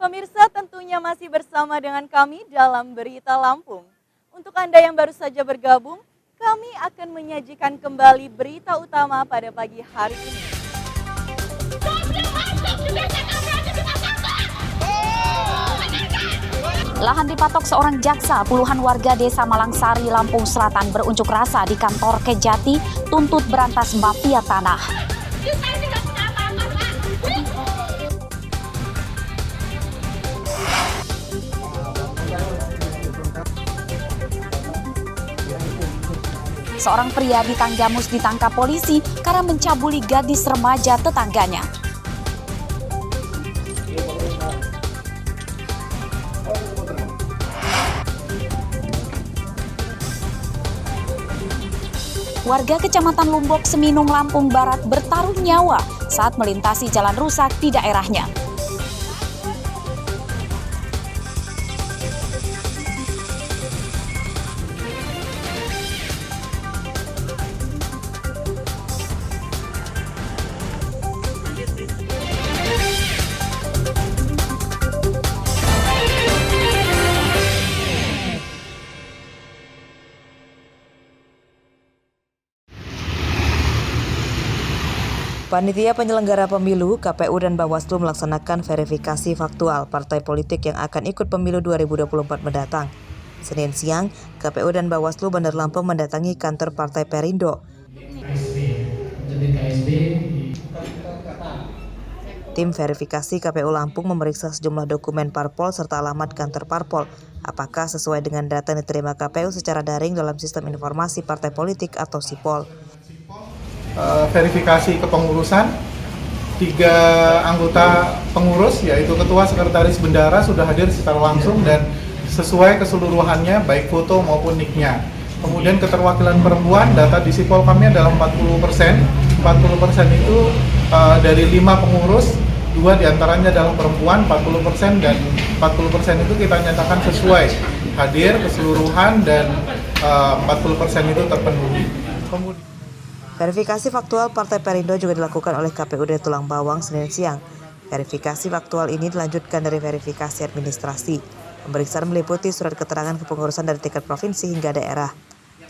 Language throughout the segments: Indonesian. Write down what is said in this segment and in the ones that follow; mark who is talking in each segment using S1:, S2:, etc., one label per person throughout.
S1: Pemirsa, tentunya masih bersama dengan kami dalam Berita Lampung. Untuk Anda yang baru saja bergabung, kami akan menyajikan kembali berita utama pada pagi hari ini.
S2: Lahan dipatok seorang jaksa, puluhan warga desa Malangsari, Lampung Selatan berunjuk rasa di kantor Kejati tuntut berantas mafia tanah. Seorang pria di Tanggamus ditangkap polisi karena mencabuli gadis remaja tetangganya. Warga Kecamatan Lumbok, Seminung, Lampung Barat bertaruh nyawa saat melintasi jalan rusak di daerahnya.
S3: Panitia penyelenggara pemilu, KPU dan Bawaslu melaksanakan verifikasi faktual partai politik yang akan ikut pemilu 2024 mendatang. Senin siang, KPU dan Bawaslu Bandar Lampung mendatangi kantor Partai Perindo. Tim verifikasi KPU Lampung memeriksa sejumlah dokumen parpol serta alamat kantor parpol. Apakah sesuai dengan data yang diterima KPU secara daring dalam sistem informasi partai politik atau SIPOL.
S4: Verifikasi kepengurusan, 3 anggota pengurus yaitu ketua, sekretaris, bendara sudah hadir secara langsung dan sesuai keseluruhannya baik foto maupun nick-nya. Kemudian keterwakilan perempuan, data di SIPOL kami adalah 40%. 40% itu dari 5 pengurus, 2 diantaranya adalah perempuan, 40%, dan 40% itu kita nyatakan sesuai hadir keseluruhan dan 40% itu terpenuhi.
S3: Verifikasi faktual Partai Perindo juga dilakukan oleh KPU dari Tulang Bawang Senin siang. Verifikasi faktual ini dilanjutkan dari verifikasi administrasi. Pemeriksaan meliputi surat keterangan kepengurusan dari tingkat provinsi hingga daerah.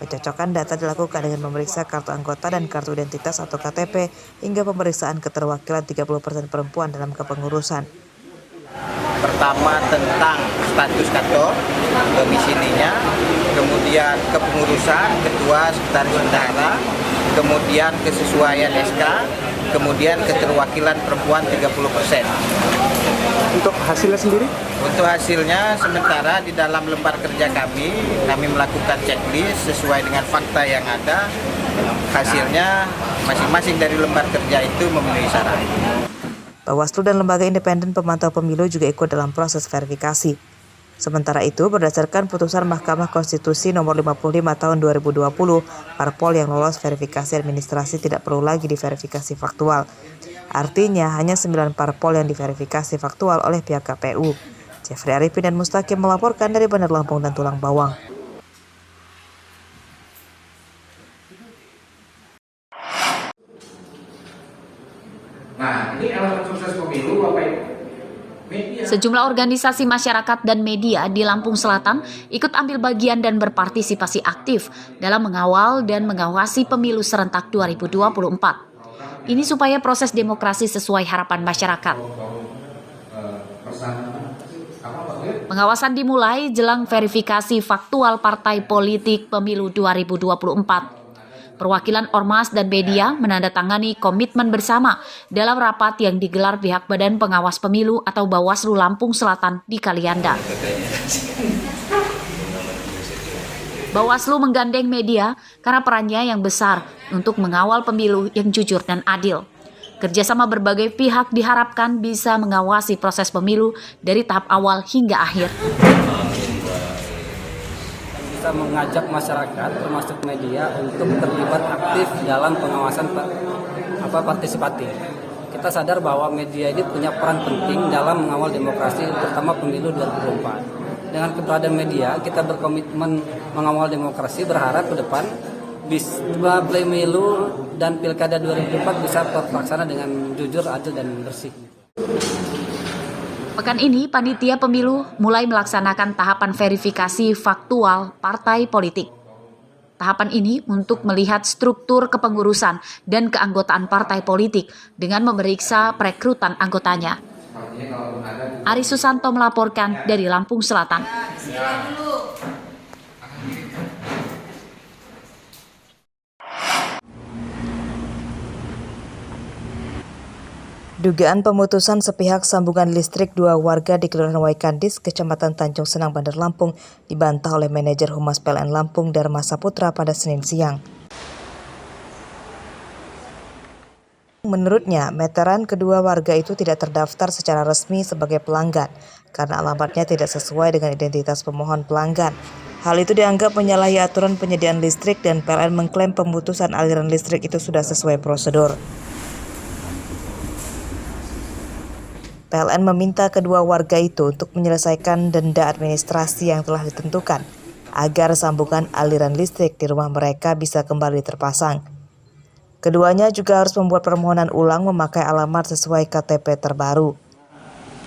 S3: Pencocokan data dilakukan dengan memeriksa kartu anggota dan kartu identitas atau KTP hingga pemeriksaan keterwakilan 30% perempuan dalam kepengurusan.
S5: Pertama tentang status kantor, domisilinya, kemudian kepengurusan, ketua, sekretaris bendahara, kemudian kesesuaian SK, kemudian keterwakilan perempuan 30%.
S6: Untuk hasilnya sendiri?
S5: Untuk hasilnya sementara di dalam lembar kerja kami melakukan checklist sesuai dengan fakta yang ada. Hasilnya masing-masing dari lembar kerja itu memenuhi syarat.
S3: Bawaslu dan Lembaga Independen Pemantau Pemilu juga ikut dalam proses verifikasi. Sementara itu, berdasarkan putusan Mahkamah Konstitusi nomor 55 tahun 2020, parpol yang lolos verifikasi administrasi tidak perlu lagi diverifikasi faktual. Artinya, hanya 9 parpol yang diverifikasi faktual oleh pihak KPU. Jeffrey Arifin dan Mustaqim melaporkan dari Bandar Lampung dan Tulang Bawang.
S7: Nah, ini elemen sukses pemilu Bapak Ibu.
S2: Sejumlah organisasi masyarakat dan media di Lampung Selatan ikut ambil bagian dan berpartisipasi aktif dalam mengawal dan mengawasi pemilu serentak 2024. Ini supaya proses demokrasi sesuai harapan masyarakat. Pengawasan dimulai jelang verifikasi faktual partai politik pemilu 2024. Perwakilan ormas dan media menandatangani komitmen bersama dalam rapat yang digelar pihak Badan Pengawas Pemilu atau Bawaslu Lampung Selatan di Kalianda. Bawaslu menggandeng media karena perannya yang besar untuk mengawal pemilu yang jujur dan adil. Kerjasama berbagai pihak diharapkan bisa mengawasi proses pemilu dari tahap awal hingga akhir.
S8: Kita mengajak masyarakat termasuk media untuk terlibat aktif dalam pengawasan partisipatif. Kita sadar bahwa media ini punya peran penting dalam mengawal demokrasi, terutama pemilu 2024. Dengan keberadaan media, kita berkomitmen mengawal demokrasi, berharap ke depan pemilu dan pilkada 2024 bisa terlaksana dengan jujur, adil, dan bersih.
S2: Pekan ini, panitia pemilu mulai melaksanakan tahapan verifikasi faktual partai politik. Tahapan ini untuk melihat struktur kepengurusan dan keanggotaan partai politik dengan memeriksa perekrutan anggotanya. Ari Susanto melaporkan dari Lampung Selatan.
S3: Dugaan pemutusan sepihak sambungan listrik 2 warga di Kelurahan Waikandis, Kecamatan Tanjung Senang, Bandar Lampung, dibantah oleh manajer Humas PLN Lampung Dharma Saputra pada Senin siang. Menurutnya, meteran kedua warga itu tidak terdaftar secara resmi sebagai pelanggan karena alamatnya tidak sesuai dengan identitas pemohon pelanggan. Hal itu dianggap menyalahi aturan penyediaan listrik dan PLN mengklaim pemutusan aliran listrik itu sudah sesuai prosedur. PLN meminta kedua warga itu untuk menyelesaikan denda administrasi yang telah ditentukan agar sambungan aliran listrik di rumah mereka bisa kembali terpasang. Keduanya juga harus membuat permohonan ulang memakai alamat sesuai KTP terbaru.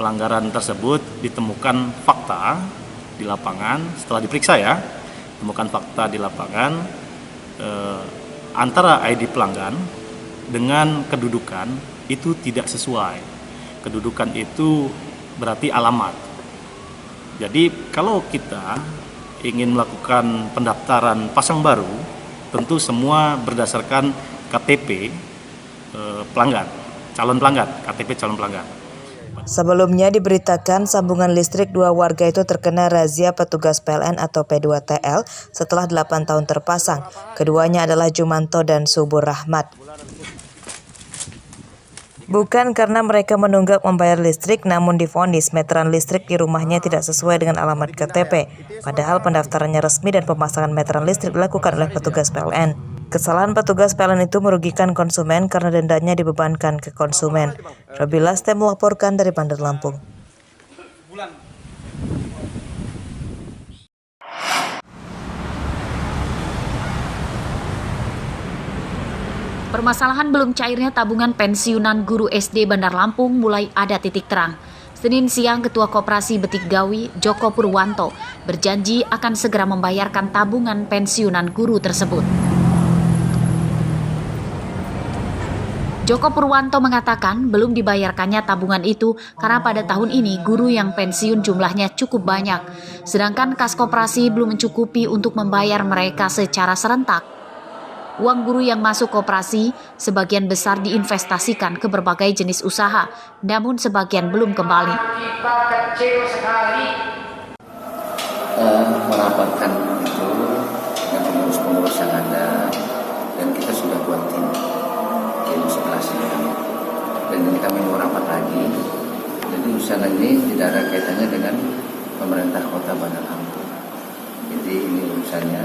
S9: Pelanggaran tersebut ditemukan fakta di lapangan setelah diperiksa ditemukan fakta di lapangan antara ID pelanggan dengan kedudukan itu tidak sesuai. Kedudukan itu berarti alamat. Jadi kalau kita ingin melakukan pendaftaran pasang baru, tentu semua berdasarkan KTP pelanggan, calon pelanggan, KTP calon pelanggan.
S3: Sebelumnya diberitakan sambungan listrik 2 warga itu terkena razia petugas PLN atau P2TL setelah 8 tahun terpasang. Keduanya adalah Jumanto dan Subur Rahmat. Bukan karena mereka menunggak membayar listrik, namun divonis meteran listrik di rumahnya tidak sesuai dengan alamat KTP. Padahal pendaftarannya resmi dan pemasangan meteran listrik dilakukan oleh petugas PLN. Kesalahan petugas PLN itu merugikan konsumen karena dendanya dibebankan ke konsumen. Robi Laste melaporkan dari Bandar Lampung.
S2: Permasalahan belum cairnya tabungan pensiunan guru SD Bandar Lampung mulai ada titik terang. Senin siang, Ketua Koperasi Betik Gawi, Joko Purwanto, berjanji akan segera membayarkan tabungan pensiunan guru tersebut. Joko Purwanto mengatakan belum dibayarkannya tabungan itu karena pada tahun ini guru yang pensiun jumlahnya cukup banyak, sedangkan kas koperasi belum mencukupi untuk membayar mereka secara serentak. Uang guru yang masuk koperasi sebagian besar diinvestasikan ke berbagai jenis usaha, namun sebagian belum kembali.
S7: Kita kecil sekali.
S10: Merapatkan itu dengan pengurus-pengurus yang ada, dan kita sudah buat tim sekelas ini, dan kami mau rapat lagi. Jadi usaha ini tidak ada kaitannya dengan pemerintah kota Bandar Lampung. Jadi ini urusannya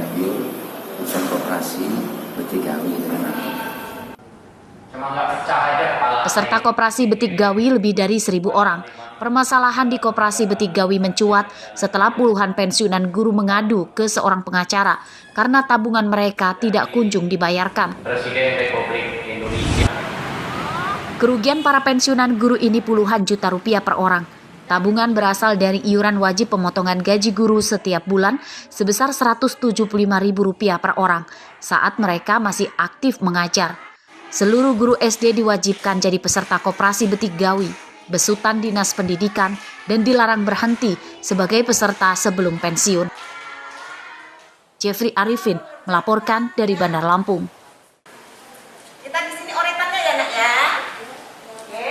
S10: urusan koperasi Betik Gawi dengan
S2: Peserta Koperasi Betik Gawi lebih dari 1.000 orang. Permasalahan di Koperasi Betik Gawi mencuat setelah puluhan pensiunan guru mengadu ke seorang pengacara karena tabungan mereka tidak kunjung dibayarkan.
S7: Presiden Republik Indonesia.
S2: Kerugian para pensiunan guru ini puluhan juta rupiah per orang. Tabungan berasal dari iuran wajib pemotongan gaji guru setiap bulan sebesar Rp175.000 per orang saat mereka masih aktif mengajar. Seluruh guru SD diwajibkan jadi peserta Koperasi Betik Gawi, besutan Dinas Pendidikan, dan dilarang berhenti sebagai peserta sebelum pensiun. Jeffrey Arifin melaporkan dari Bandar Lampung.
S11: Kita di sini oretannya ya, Nak ya. Oke.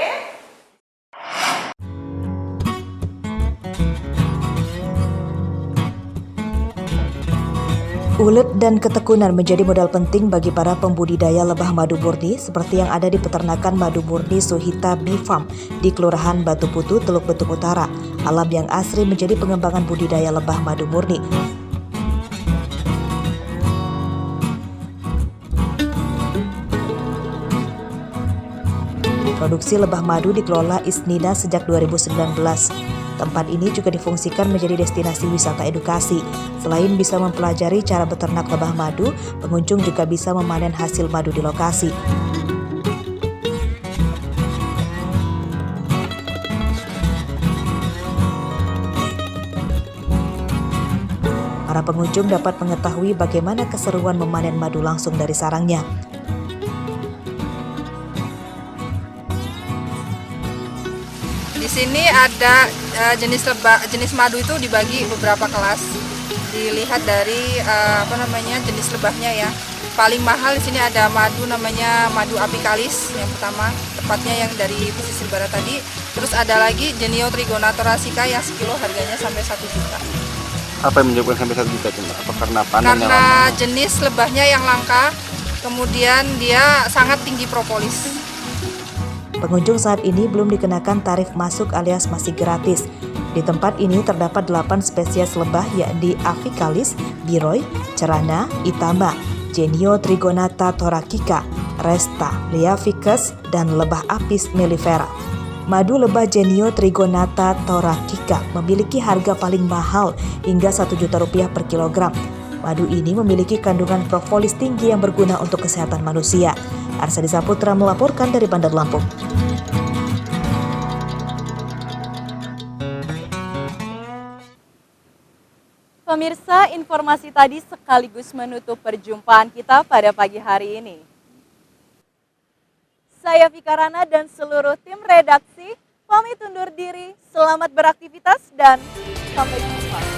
S3: Ulet dan ketekunan menjadi modal penting bagi para pembudidaya lebah madu murni seperti yang ada di peternakan madu murni Suhita Bee Farm di Kelurahan Batu Putu, Teluk Betung Utara. Alam yang asri menjadi pengembangan budidaya lebah madu murni. Produksi lebah madu dikelola Isnina sejak 2019. Tempat ini juga difungsikan menjadi destinasi wisata edukasi. Selain bisa mempelajari cara beternak lebah madu, pengunjung juga bisa memanen hasil madu di lokasi. Para pengunjung dapat mengetahui bagaimana keseruan memanen madu langsung dari sarangnya.
S12: Di sini ada jenis madu itu dibagi beberapa kelas. Dilihat dari jenis lebahnya ya. Paling mahal di sini ada madu namanya madu apicalis yang pertama, tepatnya yang dari pesisir barat tadi. Terus ada lagi Genio Trigona thoracica yang sekilo harganya sampai 1 juta.
S6: Apa yang menyebabkan sampai 1 juta? Apa karena panennya
S12: Karena
S6: lama?
S12: jenis lebahnya yang langka, kemudian dia sangat tinggi propolis.
S3: Pengunjung saat ini belum dikenakan tarif masuk alias masih gratis. Di tempat ini terdapat 8 spesies lebah yakni Aficalis, Biroy, Cerana, Itama, Genio Trigonata thoracica, Resta, Leaficus, dan lebah apis mellifera. Madu lebah Genio Trigonata thoracica memiliki harga paling mahal hingga Rp1 juta per kilogram. Madu ini memiliki kandungan propolis tinggi yang berguna untuk kesehatan manusia. Arsadi Saputra melaporkan dari Bandar Lampung.
S1: Pemirsa, informasi tadi sekaligus menutup perjumpaan kita pada pagi hari ini. Saya Fikarana dan seluruh tim redaksi pamit undur diri. Selamat beraktivitas dan sampai jumpa.